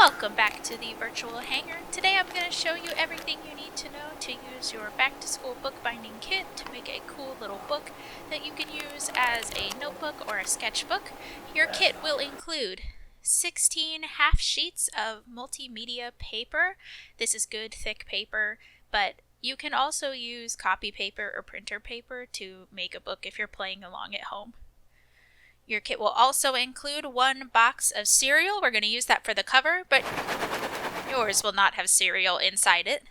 Welcome back to the virtual hangar. Today I'm going to show you everything you need to know to use your back to school bookbinding kit to make a cool little book that you can use as a notebook or a sketchbook. Your kit will include 16 half sheets of multimedia paper. This is good thick paper, but you can also use copy paper or printer paper to make a book if you're playing along at home. Your kit will also include 1 box of cereal. We're going to use that for the cover, but yours will not have cereal inside it.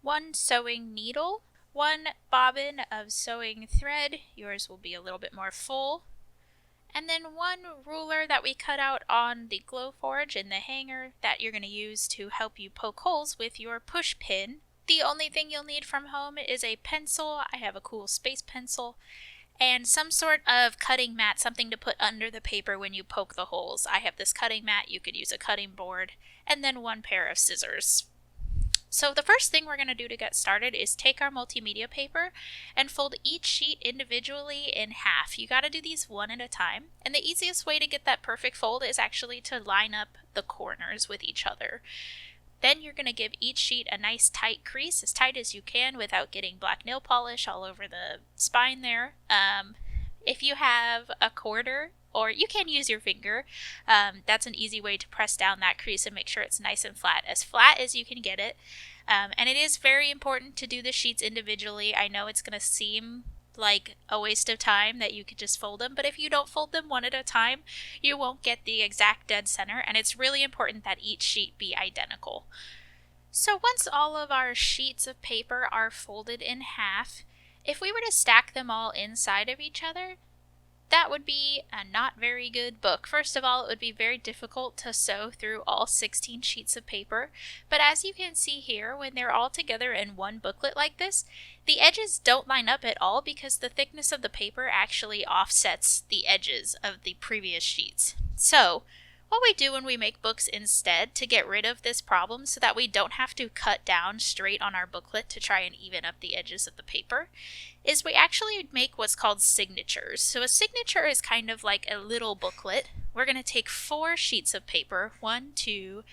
1 sewing needle, 1 bobbin of sewing thread. Yours will be a little bit more full. And then 1 ruler that we cut out on the Glowforge in the hanger that you're going to use to help you poke holes with your push pin. The only thing you'll need from home is a pencil. I have a cool space pencil. And some sort of cutting mat, something to put under the paper when you poke the holes. I have this cutting mat, you could use a cutting board, and then 1 pair of scissors. So the first thing we're going to do to get started is take our multimedia paper and fold each sheet individually in half. You got to do these one at a time, and the easiest way to get that perfect fold is actually to line up the corners with each other. Then you're going to give each sheet a nice tight crease, as tight as you can without getting black nail polish all over the spine there. If you have a quarter, or you can use your finger, that's an easy way to press down that crease and make sure it's nice and flat as you can get it. And it is very important to do the sheets individually. I know it's going to seem like a waste of time that you could just fold them, but if you don't fold them one at a time, you won't get the exact dead center, and it's really important that each sheet be identical. So once all of our sheets of paper are folded in half, if we were to stack them all inside of each other, that would be a not very good book. First of all, it would be very difficult to sew through all 16 sheets of paper, but as you can see here, when they're all together in one booklet like this, the edges don't line up at all because the thickness of the paper actually offsets the edges of the previous sheets. So, what we do when we make books instead to get rid of this problem so that we don't have to cut down straight on our booklet to try and even up the edges of the paper is we actually make what's called signatures. So a signature is kind of like a little booklet. We're going to take 4 sheets of paper, 1, 2,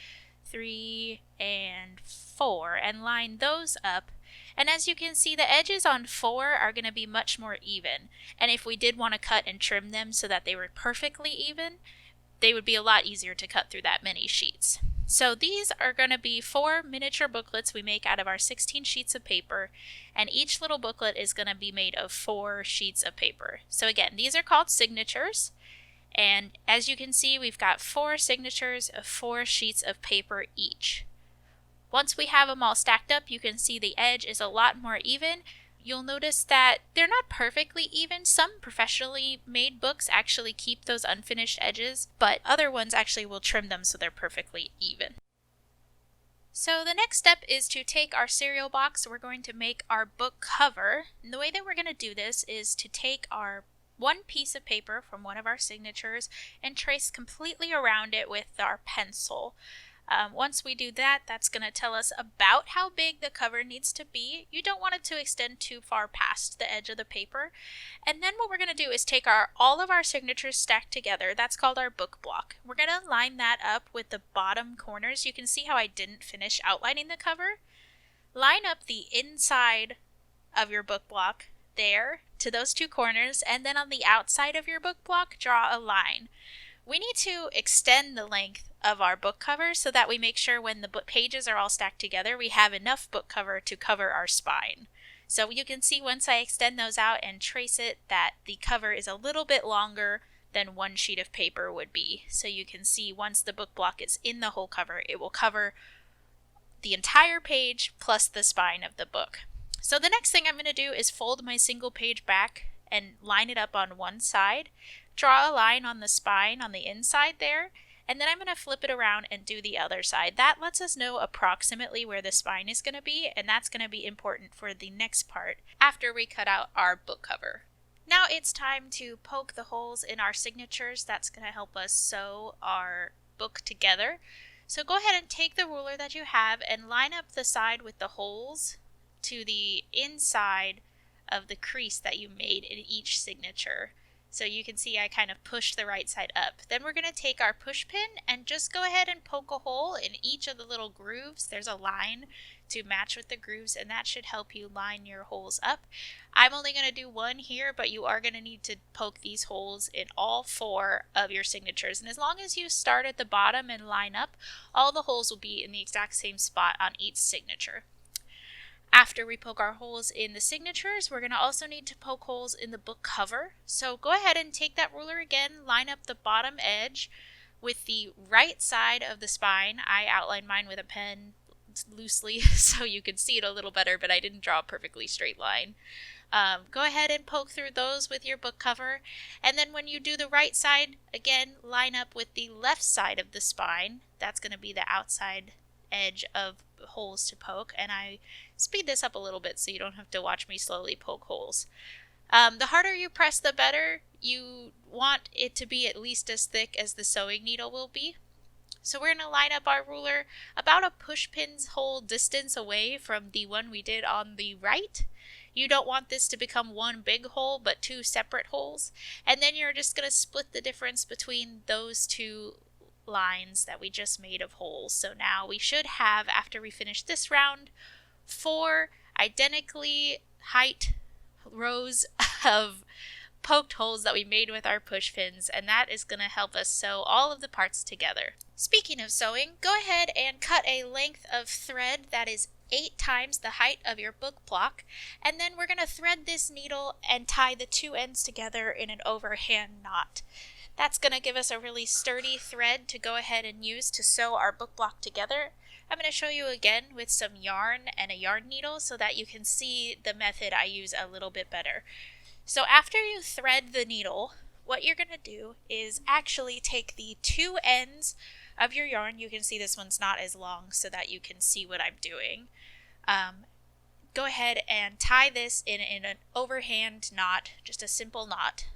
3, and 4, and line those up. And as you can see, the edges on 4 are going to be much more even. And if we did want to cut and trim them so that they were perfectly even, they would be a lot easier to cut through that many sheets. So these are going to be 4 miniature booklets we make out of our 16 sheets of paper, and each little booklet is going to be made of 4 sheets of paper. So again, these are called signatures, and as you can see, we've got 4 signatures of 4 sheets of paper each. Once we have them all stacked up, you can see the edge is a lot more even. You'll notice that they're not perfectly even. Some professionally made books actually keep those unfinished edges, but other ones actually will trim them so they're perfectly even. So the next step is to take our cereal box. We're going to make our book cover. And the way that we're going to do this is to take our 1 piece of paper from one of our signatures and trace completely around it with our pencil. Once we do that, that's going to tell us about how big the cover needs to be. You don't want it to extend too far past the edge of the paper. And then what we're going to do is take all of our signatures stacked together. That's called our book block. We're going to line that up with the bottom corners. You can see how I didn't finish outlining the cover. Line up the inside of your book block there to those 2 corners, and then on the outside of your book block, draw a line. We need to extend the length of our book cover so that we make sure when the book pages are all stacked together, we have enough book cover to cover our spine. So you can see once I extend those out and trace it that the cover is a little bit longer than 1 sheet of paper would be. So you can see once the book block is in the whole cover, it will cover the entire page plus the spine of the book. So the next thing I'm going to do is fold my single page back and line it up on one side. Draw a line on the spine on the inside there, and then I'm going to flip it around and do the other side. That lets us know approximately where the spine is going to be, and that's going to be important for the next part after we cut out our book cover. Now it's time to poke the holes in our signatures. That's going to help us sew our book together. So go ahead and take the ruler that you have and line up the side with the holes to the inside of the crease that you made in each signature. So you can see I kind of pushed the right side up. Then we're going to take our push pin and just go ahead and poke a hole in each of the little grooves. There's a line to match with the grooves, and that should help you line your holes up. I'm only going to do one here, but you are going to need to poke these holes in all 4 of your signatures. And as long as you start at the bottom and line up, all the holes will be in the exact same spot on each signature. After we poke our holes in the signatures, we're going to also need to poke holes in the book cover. So go ahead and take that ruler again, line up the bottom edge with the right side of the spine. I outlined mine with a pen loosely so you can see it a little better, but I didn't draw a perfectly straight line. Go ahead and poke through those with your book cover, and then when you do the right side, again, line up with the left side of the spine. That's going to be the outside edge of holes to poke, and I speed this up a little bit so you don't have to watch me slowly poke holes. The harder you press, the better. You want it to be at least as thick as the sewing needle will be. So we're going to line up our ruler about a push pin's hole distance away from the one we did on the right. You don't want this to become one big hole, but 2 separate holes. And then you're just going to split the difference between those 2 lines that we just made of holes. So now we should have, after we finish this round, 4 identically height rows of poked holes that we made with our push pins, and that is going to help us sew all of the parts together. Speaking of sewing, go ahead and cut a length of thread that is 8 times the height of your book block, and then we're going to thread this needle and tie the 2 ends together in an overhand knot. That's going to give us a really sturdy thread to go ahead and use to sew our book block together. I'm going to show you again with some yarn and a yarn needle so that you can see the method I use a little bit better. So after you thread the needle, what you're going to do is actually take the 2 ends of your yarn. You can see this one's not as long so that you can see what I'm doing. Go ahead and tie this in an overhand knot, just a simple knot,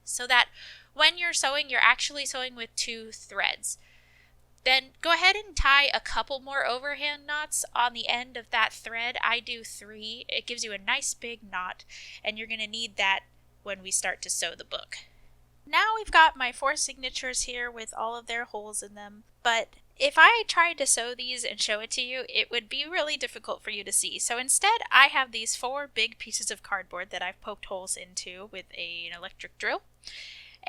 so that when you're sewing, you're actually sewing with 2 threads. Then go ahead and tie a couple more overhand knots on the end of that thread. I do 3. It gives you a nice big knot, and you're going to need that when we start to sew the book. Now we've got my 4 signatures here with all of their holes in them, but if I tried to sew these and show it to you, it would be really difficult for you to see. So instead, I have these 4 big pieces of cardboard that I've poked holes into with an electric drill.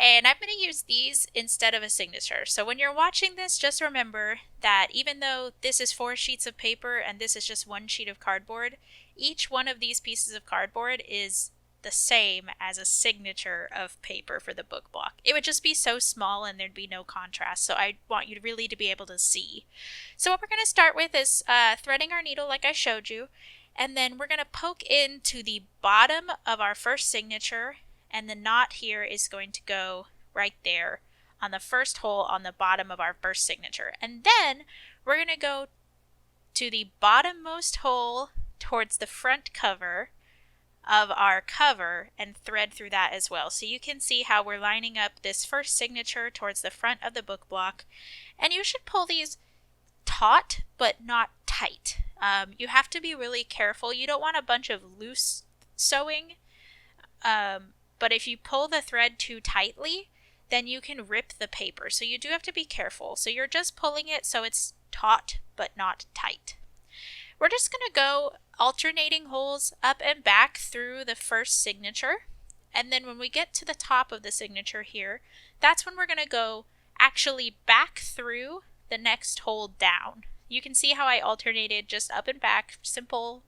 And I'm going to use these instead of a signature. So when you're watching this, just remember that even though this is 4 sheets of paper and this is just 1 sheet of cardboard, each one of these pieces of cardboard is the same as a signature of paper for the book block. It would just be so small and there'd be no contrast. So I want you really to be able to see. So what we're going to start with is threading our needle like I showed you. And then we're going to poke into the bottom of our first signature, and the knot here is going to go right there on the first hole on the bottom of our first signature. And then we're going to go to the bottommost hole towards the front cover of our cover and thread through that as well. So you can see how we're lining up this first signature towards the front of the book block. And you should pull these taut but not tight. You have to be really careful. You don't want a bunch of loose sewing. But if you pull the thread too tightly, then you can rip the paper. So you do have to be careful. So you're just pulling it so it's taut but not tight. We're just going to go alternating holes up and back through the first signature. And then when we get to the top of the signature here, that's when we're going to go actually back through the next hole down. You can see how I alternated just up and back, simple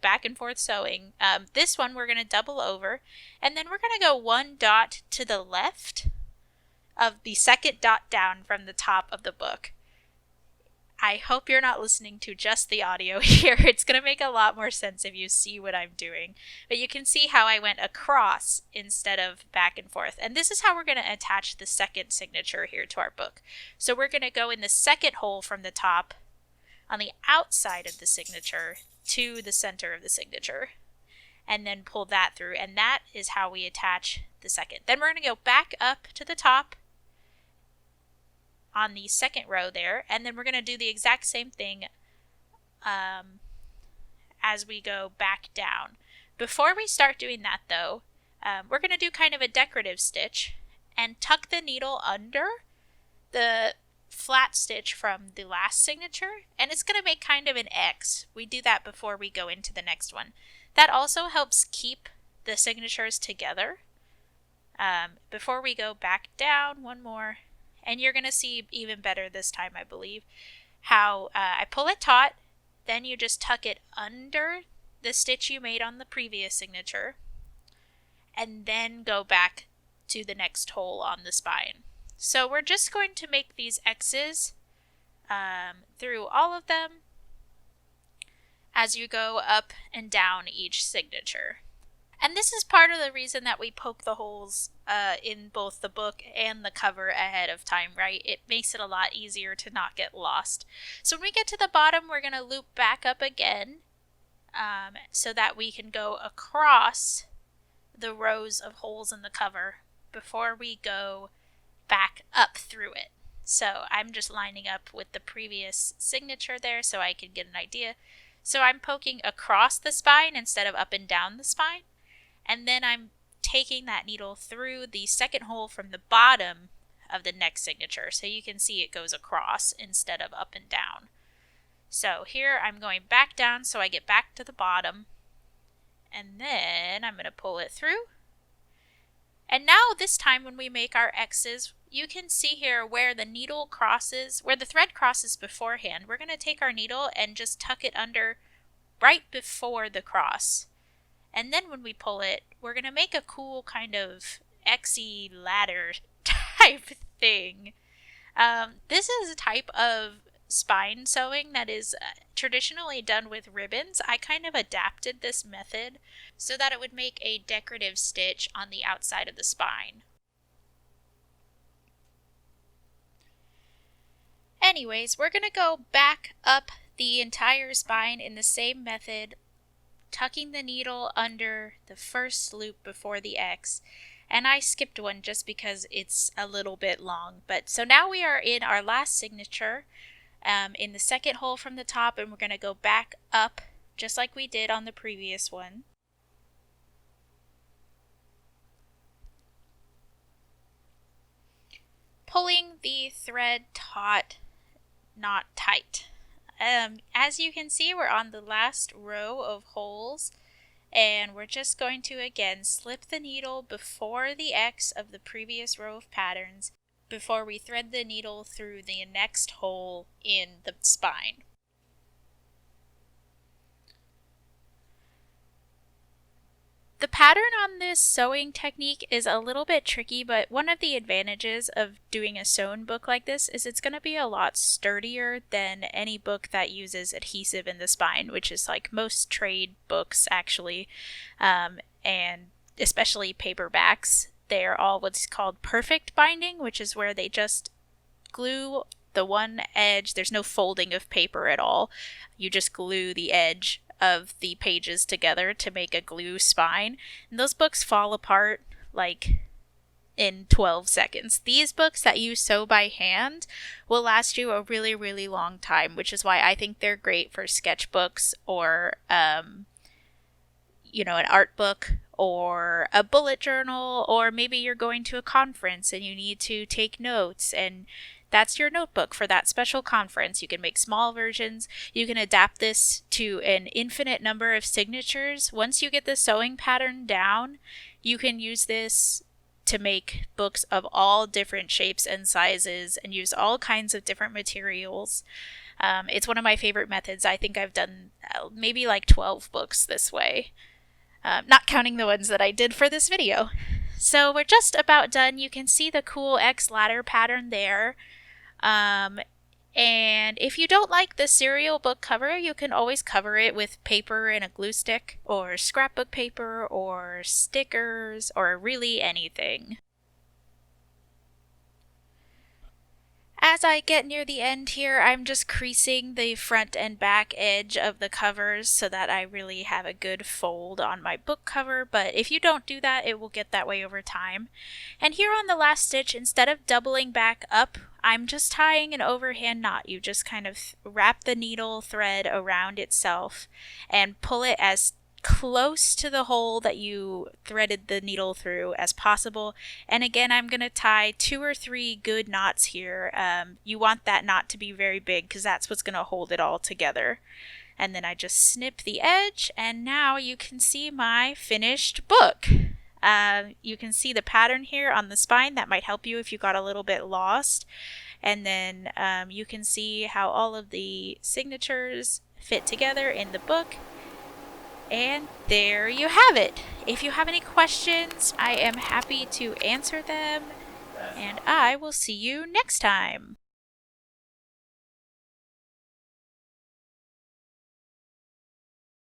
back and forth sewing. This one we're going to double over, and then we're going to go 1 dot to the left of the second dot down from the top of the book. I hope you're not listening to just the audio here. It's going to make a lot more sense if you see what I'm doing. But you can see how I went across instead of back and forth. And this is how we're going to attach the second signature here to our book. So we're going to go in the second hole from the top on the outside of the signature to the center of the signature, and then pull that through. And that is how we attach the second. Then we're going to go back up to the top on the second row there, and then we're going to do the exact same thing as we go back down. Before we start doing that though, we're going to do kind of a decorative stitch and tuck the needle under the flat stitch from the last signature, and it's going to make kind of an X. We do that before we go into the next one. That also helps keep the signatures together. Before we go back down, one more, and you're going to see even better this time, I believe, how I pull it taut, then you just tuck it under the stitch you made on the previous signature, and then go back to the next hole on the spine. So we're just going to make these X's through all of them as you go up and down each signature. And this is part of the reason that we poke the holes in both the book and the cover ahead of time, right? It makes it a lot easier to not get lost. So when we get to the bottom, we're going to loop back up again so that we can go across the rows of holes in the cover before we go back up through it. So I'm just lining up with the previous signature there so I can get an idea. So I'm poking across the spine instead of up and down the spine. And then I'm taking that needle through the second hole from the bottom of the next signature. So you can see it goes across instead of up and down. So here I'm going back down so I get back to the bottom. And then I'm going to pull it through. And now this time when we make our X's, you can see here where the needle crosses, where the thread crosses beforehand. We're going to take our needle and just tuck it under right before the cross. And then when we pull it, we're going to make a cool kind of X-y ladder type thing. This is a type of spine sewing that is traditionally done with ribbons. I kind of adapted this method so that it would make a decorative stitch on the outside of the spine. Anyways, we're going to go back up the entire spine in the same method, tucking the needle under the first loop before the X. And I skipped one just because it's a little bit long. But so now we are in our last signature in the second hole from the top, and we're going to go back up just like we did on the previous one. Pulling the thread taut, not tight. As you can see, we're on the last row of holes, and we're just going to again slip the needle before the X of the previous row of patterns before we thread the needle through the next hole in the spine. The pattern on this sewing technique is a little bit tricky, but one of the advantages of doing a sewn book like this is it's going to be a lot sturdier than any book that uses adhesive in the spine, which is like most trade books actually, and especially paperbacks. They're all what's called perfect binding, which is where they just glue the one edge. There's no folding of paper at all. You just glue the edge of the pages together to make a glue spine. And those books fall apart like in 12 seconds. These books that you sew by hand will last you a really, really long time, which is why I think they're great for sketchbooks or, an art book or a bullet journal, or maybe you're going to a conference and you need to take notes, and that's your notebook for that special conference. You can make small versions. You can adapt this to an infinite number of signatures. Once you get the sewing pattern down, you can use this to make books of all different shapes and sizes and use all kinds of different materials. It's one of my favorite methods. I think I've done maybe like 12 books this way. Not counting the ones that I did for this video. So we're just about done. You can see the cool X ladder pattern there. And if you don't like the serial book cover, you can always cover it with paper and a glue stick, or scrapbook paper, or stickers, or really anything. As I get near the end here, I'm just creasing the front and back edge of the covers so that I really have a good fold on my book cover, but if you don't do that, it will get that way over time. And here on the last stitch, instead of doubling back up, I'm just tying an overhand knot. You just kind of wrap the needle thread around itself and pull it as close to the hole that you threaded the needle through as possible. And again, I'm going to tie 2 or 3 good knots here. You want that knot to be very big because that's what's going to hold it all together. And then I just snip the edge, and now you can see my finished book. You can see the pattern here on the spine. That might help you if you got a little bit lost. And then you can see how all of the signatures fit together in the book. And there you have it. If you have any questions, I am happy to answer them. And I will see you next time.